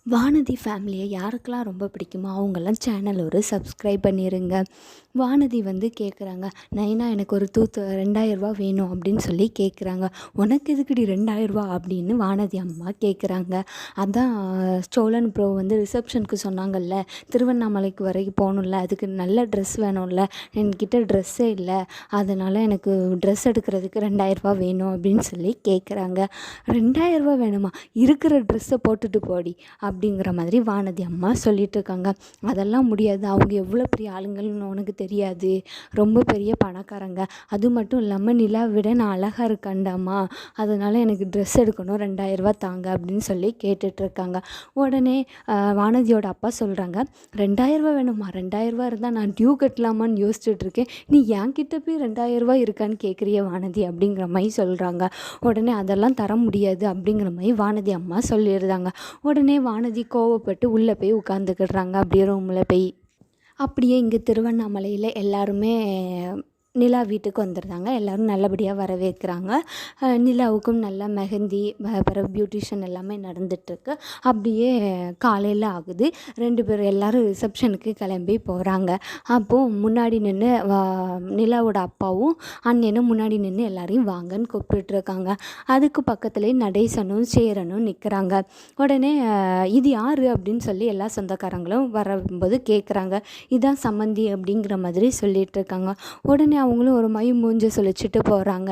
வானதி ஃபேமிலியை யாருக்கெல்லாம் ரொம்ப பிடிக்குமோ அவங்கெல்லாம் சேனல் ஒரு சப்ஸ்கிரைப் பண்ணிடுங்க. வானதி கேட்குறாங்க, நைனா எனக்கு ஒரு 2000 வேணும் அப்படின்னு சொல்லி கேட்குறாங்க. உனக்கு எதுக்குடி 2000 அப்படின்னு வானதி அம்மா கேட்குறாங்க. அதான் ஸ்டோலன் ப்ரோ ரிசப்ஷனுக்கு சொன்னாங்கல்ல, திருவண்ணாமலைக்கு வரைக்கும் போகணும்ல, அதுக்கு நல்ல ட்ரெஸ் வேணும்ல, என்கிட்ட ட்ரெஸ்ஸே இல்லை, அதனால் எனக்கு ட்ரெஸ் எடுக்கிறதுக்கு 2000 வேணும் அப்படின்னு சொல்லி கேட்குறாங்க. 2000 வேணுமா? இருக்கிற ட்ரெஸ்ஸை போட்டுட்டு போடி அப்படிங்கிற மாதிரி வானதி அம்மா சொல்லிகிட்ருக்காங்க. அதெல்லாம் முடியாது, அவங்க எவ்வளோ பெரிய ஆளுங்கள்னு உனக்கு தெரியாது, ரொம்ப பெரிய பணக்காரங்க, அது மட்டும் இல்லாமல் நிலா விட நான் அழகாக இருக்கேன்டாமா, அதனால் எனக்கு ட்ரெஸ் எடுக்கணும், 2000 தாங்க அப்படின்னு சொல்லி கேட்டுட்ருக்காங்க. உடனே வானதியோட அப்பா சொல்கிறாங்க, 2000 வேணுமா? 2000 இருந்தால் நான் டியூ கட்டலாமான்னு யோசிச்சுட்ருக்கேன், நீ என்கிட்ட போய் 2000 இருக்கான்னு கேட்குறிய வானதி அப்படிங்கிற மாதிரி சொல்கிறாங்க. உடனே அதெல்லாம் தர முடியாது அப்படிங்கிற மாதிரி வானதி அம்மா சொல்லிடுறாங்க. உடனே வானதி கோவப்பட்டு உள்ளே போய் உட்காந்துக்கிடுறாங்க. அப்படியே ரூமில் போய் அப்படியே இங்கே திருவண்ணாமலையில் எல்லாருமே நிலா வீட்டுக்கு வந்துடுறாங்க. எல்லோரும் நல்லபடியாக வரவேற்கிறாங்க. நிலாவுக்கும் நல்லா மெஹந்தி பிறகு பியூட்டிஷன் எல்லாமே நடந்துகிட்ருக்கு. அப்படியே காலையில் ஆகுது. 2 பேர் எல்லோரும் ரிசப்ஷனுக்கு கிளம்பி போகிறாங்க. அப்போது முன்னாடி நின்று நிலாவோட அப்பாவும் அண்ணனும் முன்னாடி நின்று எல்லாரையும் வாங்கன்னு கூப்பிட்டுட்ருக்காங்க. அதுக்கு பக்கத்துலேயே நடேசனும் சேரனும் நிற்கிறாங்க. உடனே இது யார் அப்படின்னு சொல்லி எல்லா சொந்தக்காரங்களும் வரும்போது கேட்குறாங்க. இதான் சம்மந்தி அப்படிங்கிற மாதிரி சொல்லிகிட்ருக்காங்க. உடனே அவங்களும் ஒரு மூஞ்ச சுழிச்சிட்டு போகிறாங்க.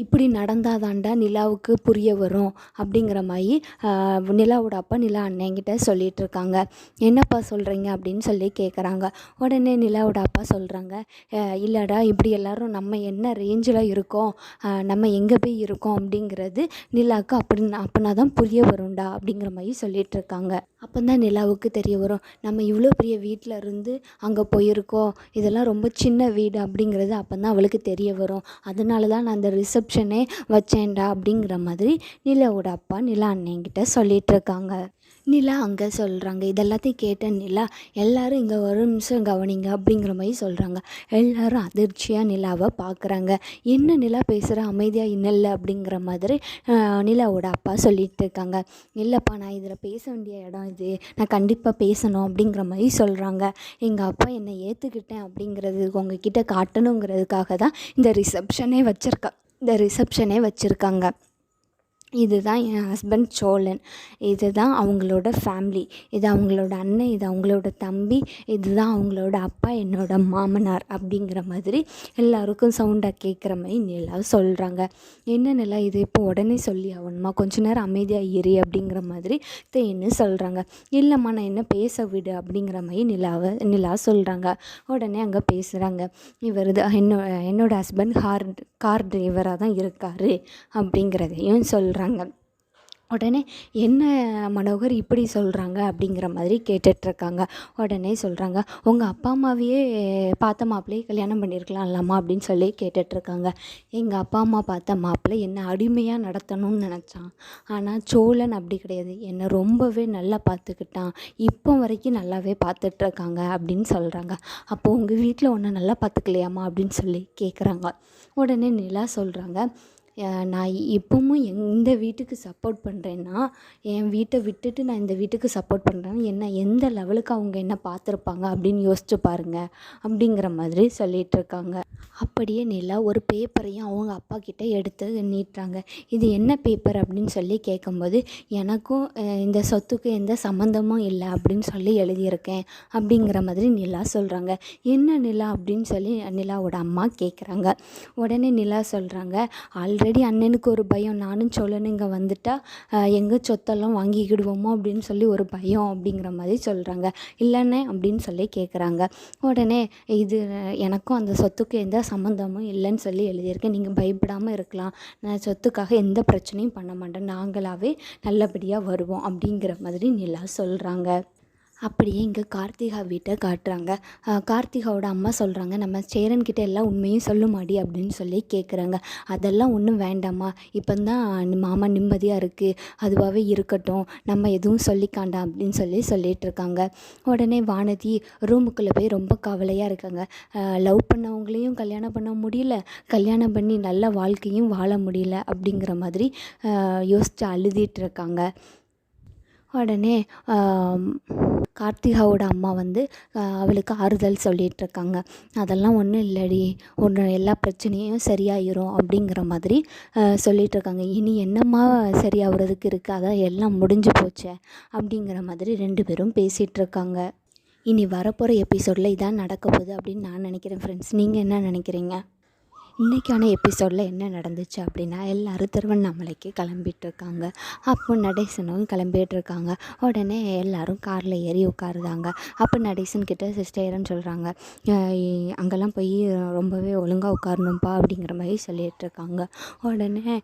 இப்படி நடந்தால் தாண்டா நிலாவுக்கு புரிய வரும் அப்படிங்கிற மாதிரி நிலாவோட அப்பா நிலா அண்ணங்கிட்ட சொல்லிகிட்ருக்காங்க. என்னப்பா சொல்கிறீங்க அப்படின்னு சொல்லி கேட்குறாங்க. உடனே நிலாவோட அப்பா சொல்கிறாங்க, இல்லைடா, இப்படி எல்லோரும் நம்ம என்ன ரேஞ்சில் இருக்கோம், நம்ம எங்கே போய் இருக்கோம் அப்படிங்கிறது நிலாவுக்கு அப்படின்னா தான் புரிய வரும்டா அப்படிங்கிற மாதிரி சொல்லிகிட்ருக்காங்க. அப்போ தான் நிலாவுக்கு தெரிய வரும், நம்ம இவ்வளோ பெரிய வீட்டில் இருந்து அங்கே போயிருக்கோம், இதெல்லாம் ரொம்ப சின்ன வீடு அப்படிங்கிறது அப்போ தான் அவளுக்கு தெரிய வரும், அதனால தான் நான் அந்த ரிசப்ஷனே வச்சேன்டா அப்படிங்கிற மாதிரி நிலாவோட அப்பா நிலா அண்ணங்கிட்ட சொல்லிகிட்ருக்காங்க. நிலா அங்கே சொல்கிறாங்க. இதெல்லாத்தையும் கேட்ட நிலா, எல்லோரும் இங்கே ஒரு நிமிஷம் கவனிங்க அப்படிங்கிற மாதிரி சொல்கிறாங்க. எல்லோரும் அதிர்ச்சியாக நிலாவை பார்க்குறாங்க. என்ன நிலா பேசுகிற, அமைதியாக இன்னல்ல அப்படிங்கிற மாதிரி நிலாவோட அப்பா சொல்லிகிட்டு இருக்காங்க. இல்லைப்பா, நான் இதில் பேச வேண்டிய இடம் இது, நான் கண்டிப்பாக பேசணும் அப்படிங்கிற மாதிரி சொல்கிறாங்க. எங்கள் அப்பா என்னை ஏற்றுக்கிட்டேன் அப்படிங்கிறது உங்ககிட்ட காட்டணுங்கிறதுக்காக தான் இந்த ரிசப்ஷனே வச்சுருக்காங்க. இதுதான் என் ஹஸ்பண்ட் சோழன், இதுதான் அவங்களோட ஃபேமிலி, இது அவங்களோட அண்ணன், இது அவங்களோட தம்பி, இதுதான் அவங்களோட அப்பா, என்னோட மாமனார் அப்படிங்கிற மாதிரி எல்லாருக்கும் சவுண்டாக கேட்குற மாதிரி நிலா சொல்கிறாங்க. என்ன நிலா இது இப்போ உடனே சொல்லி ஆகணுமா, கொஞ்ச நேரம் அமைதியாக இரு அப்படிங்கிற மாதிரி தேன்னு சொல்கிறாங்க. இல்லைம்மா, நான் என்ன பேச விடு அப்படிங்கிற மாதிரி நிலா சொல்கிறாங்க. உடனே அங்கே பேசுகிறாங்க, இவர் என்னோட ஹஸ்பண்ட் கார் டிரைவராக தான் இருக்கார் அப்படிங்கிறதையும் சொல்கிறாங்க. உடனே என்ன மனோகர் இப்படி சொல்கிறாங்க அப்படிங்கிற மாதிரி கேட்டுட்ருக்காங்க. உடனே சொல்கிறாங்க, உங்கள் அப்பா அம்மாவையே பார்த்த மாப்பிள்ளையே கல்யாணம் பண்ணியிருக்கலாம்லாமா அப்படின்னு சொல்லி கேட்டுட்ருக்காங்க. எங்கள் அப்பா அம்மா பார்த்த மாப்பிள்ளை என்னை அடிமையாக நடத்தணும்னு நினச்சான், ஆனால் சோழன் அப்படி கிடையாது, என்னை ரொம்பவே நல்லா பார்த்துக்கிட்டான், இப்போ வரைக்கும் நல்லாவே பார்த்துட்ருக்காங்க அப்படின்னு சொல்கிறாங்க. அப்போது உங்கள் வீட்டில் ஒன்று நல்லா பார்த்துக்கலையாம்மா அப்படின்னு சொல்லி கேட்குறாங்க. உடனே நிலா சொல்கிறாங்க, நான் இப்போவும் இந்த வீட்டுக்கு சப்போர்ட் பண்ணுறேன்னா, என் வீட்டை விட்டுட்டு நான் இந்த வீட்டுக்கு சப்போர்ட் பண்ணுறேன்னா என்ன எந்த லெவலுக்கு அவங்க என்ன பார்த்துருப்பாங்க அப்படின்னு யோசிச்சு பாருங்கள் அப்படிங்கிற மாதிரி சொல்லிகிட்ருக்காங்க. அப்படியே நிலா ஒரு பேப்பரையும் அவங்க அப்பா கிட்டே எடுத்து நீட்டுறாங்க. இது என்ன பேப்பர் அப்படின்னு சொல்லி கேட்கும்போது, எனக்கும் இந்த சொத்துக்கு எந்த சம்மந்தமும் இல்லை அப்படின்னு சொல்லி எழுதியிருக்கேன் அப்படிங்கிற மாதிரி நிலா சொல்கிறாங்க. என்ன நிலா அப்படின்னு சொல்லி நிலாவோட அம்மா கேட்குறாங்க. உடனே நிலா சொல்கிறாங்க, ஆல்ரெடி அண்ணனுக்கு ஒரு பயம், நானும் சோழனும் இங்கே வந்துட்டா எங்கள் சொத்தெல்லாம் வாங்கிக்கிடுவோமோ அப்படின்னு சொல்லி ஒரு பயம் அப்படிங்கிற மாதிரி சொல்கிறாங்க. இல்லைண்ணே அப்படின்னு சொல்லி கேட்குறாங்க. உடனே இது எனக்கும் அந்த சொத்துக்கு எந்த சம்மந்தமும் இல்லைன்னு சொல்லி எழுதியிருக்கேன், நீங்கள் பயப்படாமல் இருக்கலாம், நான் சொத்துக்காக எந்த பிரச்சனையும் பண்ண மாட்டேன், நாங்களாகவே நல்லபடியாக வருவோம் அப்படிங்கிற மாதிரி நிலா சொல்கிறாங்க. அப்படியே இங்கே கார்த்திகா வீட்டை காட்டுறாங்க. கார்த்திகாவோட அம்மா சொல்கிறாங்க, நம்ம சேரன்கிட்ட எல்லாம் உண்மையும் சொல்லுமாடி அப்படின்னு சொல்லி கேட்குறாங்க. அதெல்லாம் ஒன்றும் வேண்டாம்மா, இப்போ தான் மாமா நிம்மதியாக இருக்குது, அதுவாகவே இருக்கட்டும், நம்ம எதுவும் சொல்லிக்காண்டாம் அப்படின்னு சொல்லிகிட்ருக்காங்க. உடனே வானதி ரூமுக்குள்ளே போய் ரொம்ப கவலையாக இருக்காங்க. லவ் பண்ணவங்களையும் கல்யாணம் பண்ண முடியல, கல்யாணம் பண்ணி நல்ல வாழ்க்கையும் வாழ முடியல அப்படிங்கிற மாதிரி யோசித்து அழுதிட்டு இருக்காங்க. உடனே கார்த்திகாவோட அம்மா வந்து அவளுக்கு ஆறுதல் சொல்லிகிட்ருக்காங்க. அதெல்லாம் ஒன்றும் இல்லடி, எல்லா பிரச்சனையும் சரியாயிரும் அப்படிங்கிற மாதிரி சொல்லிகிட்ருக்காங்க. இனி என்னம்மா சரியாகிறதுக்கு இருக்குது, அதான் எல்லாம் முடிஞ்சு போச்சே அப்படிங்கிற மாதிரி 2 பேரும் பேசிகிட்ருக்காங்க. இனி வரப்போகிற எபிசோடில் இதான் நடக்க போகுது அப்படின்னு நான் நினைக்கிறேன் ஃப்ரெண்ட்ஸ். நீங்கள் என்ன நினைக்கிறீங்க? இன்றைக்கான எபிசோடில் என்ன நடந்துச்சு அப்படின்னா, எல்லோரும் திருவண்ணாமலைக்கு கிளம்பிட்டுருக்காங்க. அப்போ நடேசனும் கிளம்பிகிட்ருக்காங்க. உடனே எல்லோரும் காரில் ஏறி உட்காருதாங்க. அப்போ நடேசன் கிட்ட சிஸ்டர்ன்னு சொல்கிறாங்க, அங்கெல்லாம் போய் ரொம்பவே ஒழுங்காக உட்காரணும்ப்பா அப்படிங்கிற மாதிரி சொல்லிகிட்ருக்காங்க. உடனே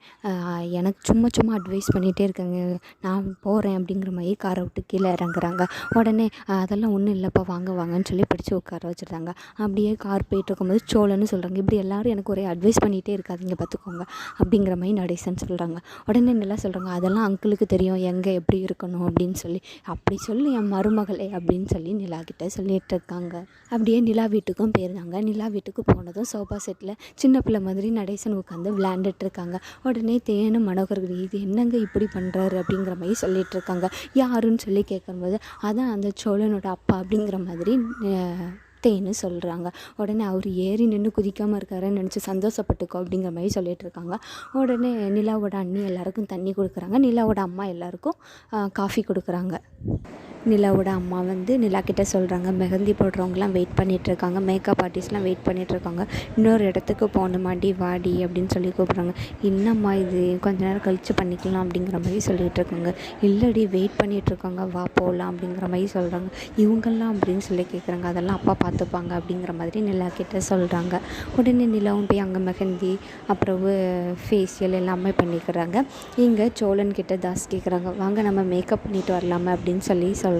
எனக்கு சும்மா அட்வைஸ் பண்ணிகிட்டே இருக்காங்க, நான் போகிறேன் அப்படிங்கிற மாதிரி காரை விட்டு கீழே இறங்குறாங்க. உடனே அதெல்லாம் ஒன்றும் இல்லைப்பா, வாங்கன்னு சொல்லி பிடிச்சி உட்கார வச்சுருந்தாங்க. அப்படியே கார் போயிட்டுருக்கும்போது சோழன்னு சொல்கிறாங்க, இப்படி எல்லோரும் எனக்கு ஒரே அட்வைஸ் பண்ணிகிட்டே இருக்காதிங்க பார்த்துக்கோங்க அப்படிங்கிற மாதிரி நடேசன் சொல்கிறாங்க. உடனே நல்லா சொல்கிறாங்க, அதெல்லாம் அங்கிளுக்கு தெரியும் எங்கே எப்படி இருக்கணும் அப்படின்னு சொல்லி. அப்படி சொல்லி என் மருமகளே அப்படின்னு சொல்லி நிலா கிட்டே சொல்லிகிட்டு இருக்காங்க. அப்படியே நிலா வீட்டுக்கும் போயிருந்தாங்க. நிலா வீட்டுக்கு போனதும் சோஃபா செட்டில் சின்ன பிள்ளை மாதிரி நடேசன் உட்காந்து விளையாண்டுட்டு இருக்காங்க. உடனே தேனும் மனோகர்கள், இது என்னங்க இப்படி பண்ணுறாரு அப்படிங்கிற மாதிரி சொல்லிகிட்டு இருக்காங்க. யாருன்னு சொல்லி கேட்கும்போது, அதான் அந்த சோழனோட அப்பா அப்படிங்கிற மாதிரி தேன்னு சொல்கிறாங்க. உடனே அவர் ஏறி நின்று குதிக்காமல் இருக்காருன்னு நினச்சி சந்தோஷப்பட்டுக்கோ அப்படிங்கிற மாதிரி சொல்லிகிட்டு இருக்காங்க. உடனே நிலாவோட அண்ணி எல்லாருக்கும் தண்ணி கொடுக்குறாங்க. நிலாவோட அம்மா எல்லாருக்கும் காஃபி கொடுக்குறாங்க. நிலாவோட அம்மா வந்து நிலா கிட்ட சொல்கிறாங்க, மெஹந்தி போடுறவங்களாம் வெயிட் பண்ணிகிட்ருக்காங்க, மேக்கப் ஆர்டிஸ்ட்லாம் வெயிட் பண்ணிகிட்ருக்காங்க, இன்னொரு இடத்துக்கு போகணுமாடி வாடி அப்படின்னு சொல்லி கூப்பிட்றாங்க. என்னம்மா இது, கொஞ்ச நேரம் கழித்து பண்ணிக்கலாம் அப்படிங்கிற மாதிரி சொல்லிகிட்டு இருக்காங்க. இல்லடி வெயிட் பண்ணிகிட்ருக்காங்க, வா போகலாம் அப்படிங்கிற மாதிரி சொல்கிறாங்க. இவங்கெல்லாம் அப்படின்னு சொல்லி கேட்குறாங்க, அதெல்லாம் அப்பா பார்த்துப்பாங்க அப்படிங்கிற மாதிரி நிலா கிட்ட சொல்கிறாங்க. உடனே நிலாவும் போய் அங்கே மெஹந்தி அப்புறம் ஃபேஷியல் எல்லாமே பண்ணிக்கிறாங்க. இங்கே சோழன் கிட்ட தாஸ் கேட்குறாங்க, வாங்க நம்ம மேக்கப் பண்ணிட்டு வரலாமா அப்படின்னு சொல்லி சொல்கிறாங்க.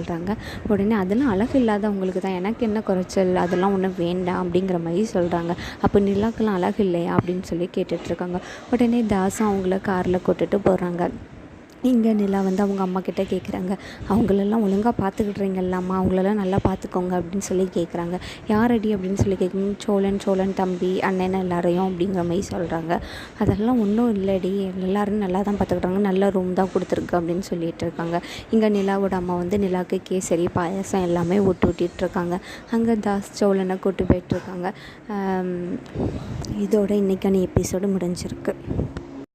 உடனே அதெல்லாம் அழகு இல்லாதவங்களுக்கு தான், எனக்கு என்ன குறைச்சல், அதெல்லாம் ஒன்றும் வேண்டாம் அப்படிங்கிற மாதிரி சொல்கிறாங்க. அப்போ நிலாக்கெல்லாம் அழகு இல்லையா அப்படின்னு சொல்லி கேட்டுட்ருக்காங்க. உடனே தாஸும் அவங்கள காரில் கூட்டிகிட்டு போகிறாங்க. இங்கே நிலா வந்து அவங்க அம்மா கிட்டே கேட்குறாங்க, அவங்களெல்லாம் ஒழுங்காக பார்த்துக்கிட்றீங்கல்லாம்மா, அவங்களெல்லாம் நல்லா பார்த்துக்கோங்க அப்படின்னு சொல்லி கேட்குறாங்க. யாரடி அப்படின்னு சொல்லி கேட்கும், சோழன் தம்பி அண்ணன் எல்லாரையும் அப்படிங்கிற மாதிரி சொல்கிறாங்க. அதெல்லாம் ஒன்றும் இல்லடி, எல்லோரும் நல்லா தான் பார்த்துக்கிட்டாங்க, நல்ல ரூம் தான் கொடுத்துருக்கு அப்படின்னு சொல்லிகிட்டு இருக்காங்க. இங்கே நிலாவோட அம்மா வந்து நிலாவுக்கு கேசரி பாயசம் எல்லாமே ஊட்டிகிட்ருக்காங்க. அங்கே தாஸ் சோழனை கூட்டு போயிட்டுருக்காங்க. இதோட இன்றைக்கான எபிசோடு முடிஞ்சிருக்கு.